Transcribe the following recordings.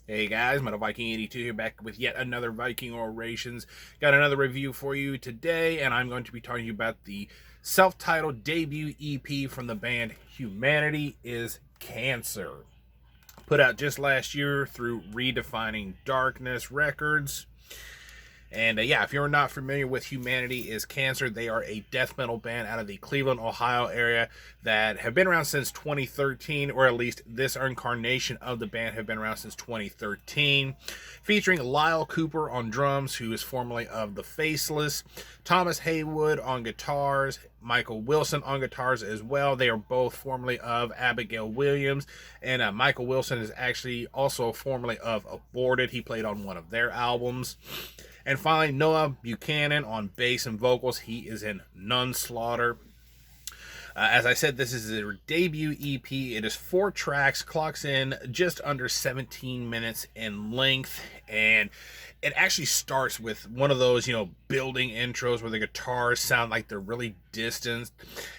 Hey guys, Metal Viking 82 here, back with yet another Viking Orations. Got another review for you today, and I'm going to be talking to you about the self-titled debut EP from the band Humanity is Cancer. Put out just last year through Redefining Darkness Records. And yeah, if you're not familiar with Humanity is Cancer, they are a death metal band out of the Cleveland, Ohio area that have been around since 2013, or at least this incarnation of the band have been around since 2013. Featuring Lyle Cooper on drums, who is formerly of The Faceless, Thomas Haywood on guitars, Michael Wilson on guitars as well. They are both formerly of Abigail Williams, and Michael Wilson is actually also formerly of Aborted. He played on one of their albums. And finally, Noah Buchanan on bass and vocals. He is in Nunslaughter. As I said, this is their debut EP. It is 4 tracks, clocks in just under 17 minutes in length, and it actually starts with one of those, building intros where the guitars sound like they're really distant,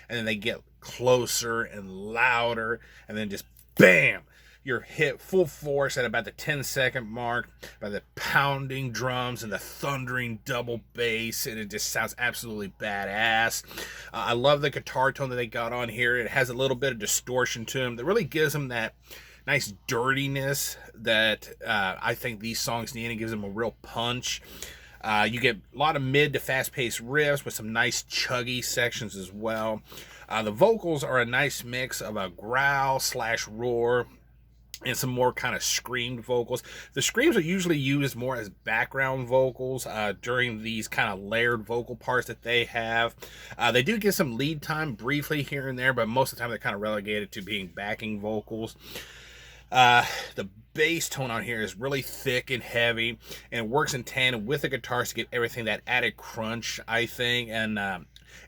and then they get closer and louder, and then just bam! You're hit full force at about the 10-second mark by the pounding drums and the thundering double bass, and it just sounds absolutely badass. I love the guitar tone that they got on here. It has a little bit of distortion to them that really gives them that nice dirtiness that I think these songs need, and gives them a real punch. You get a lot of mid to fast-paced riffs with some nice chuggy sections as well. The vocals are a nice mix of a growl / roar and some more kind of screamed vocals. The screams are usually used more as background vocals during these kind of layered vocal parts that they have. They do get some lead time briefly here and there, but most of the time they're kind of relegated to being backing vocals. The bass tone on here is really thick and heavy, and it works in tandem with the guitars to get everything that added crunch, I think. And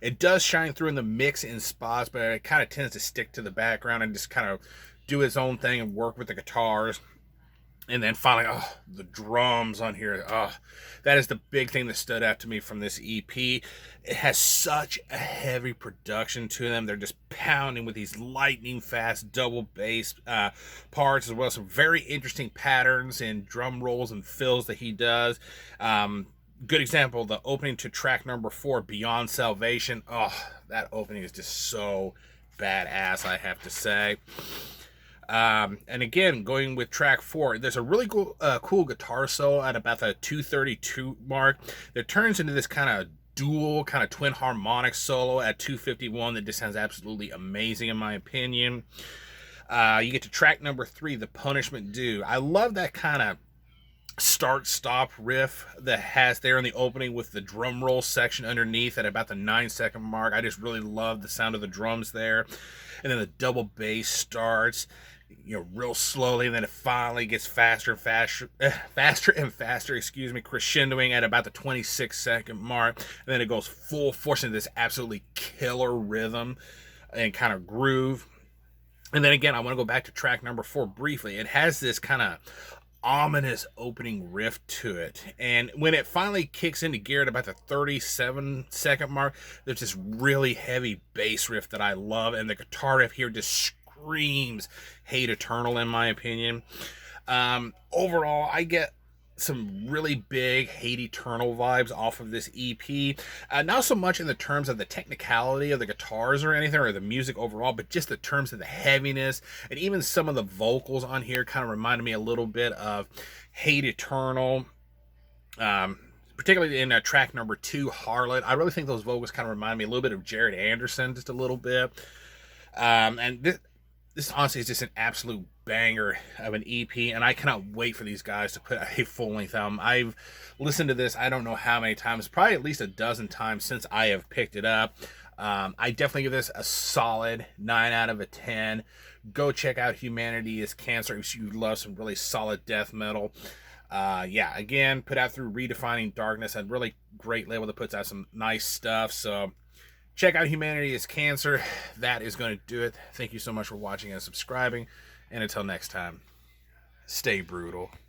it does shine through in the mix in spots, but it kind of tends to stick to the background and just kind of do its own thing and work with the guitars. And then finally, the drums on here. That is the big thing that stood out to me from this EP. It has such a heavy production to them. They're just pounding with these lightning fast double bass parts, as well as some very interesting patterns and drum rolls and fills that he does. Good example, the opening to track number 4, Beyond Salvation. That opening is just so badass, I have to say. And again, going with track 4, there's a really cool guitar solo at about the 2:32 mark that turns into this kind of dual, kind of twin harmonic solo at 2:51 that just sounds absolutely amazing in my opinion. You get to track number 3, The Punishment Due. I love that kind of start-stop riff that has there in the opening with the drum roll section underneath at about the 9-second mark. I just really love the sound of the drums there. And then the double bass starts, real slowly, and then it finally gets faster and faster, crescendoing at about the 26-second mark. And then it goes full force into this absolutely killer rhythm and kind of groove. And then again, I want to go back to track number 4 briefly. It has this kind of ominous opening riff to it, and when it finally kicks into gear at about the 37-second mark, there's this really heavy bass riff that I love, and the guitar riff here just screams Hate Eternal in my opinion. Overall, I get some really big Hate Eternal vibes off of this EP. Not so much in the terms of the technicality of the guitars or anything, or the music overall, but just the terms of the heaviness, and even some of the vocals on here kind of reminded me a little bit of Hate Eternal. Particularly in track number 2, Harlot. I really think those vocals kind of remind me a little bit of Jared Anderson, just a little bit. And this honestly is just an absolute banger of an EP, and I cannot wait for these guys to put a full-length album. I've listened to this I don't know how many times, probably at least a dozen times since I have picked it up. I definitely give this a solid 9 out of 10. Go check out Humanity is Cancer if you love some really solid death metal. Yeah, again, put out through Redefining Darkness, a really great label that puts out some nice stuff. So check out Humanity is Cancer. That is going to do it. Thank you so much for watching and subscribing. And until next time, stay brutal.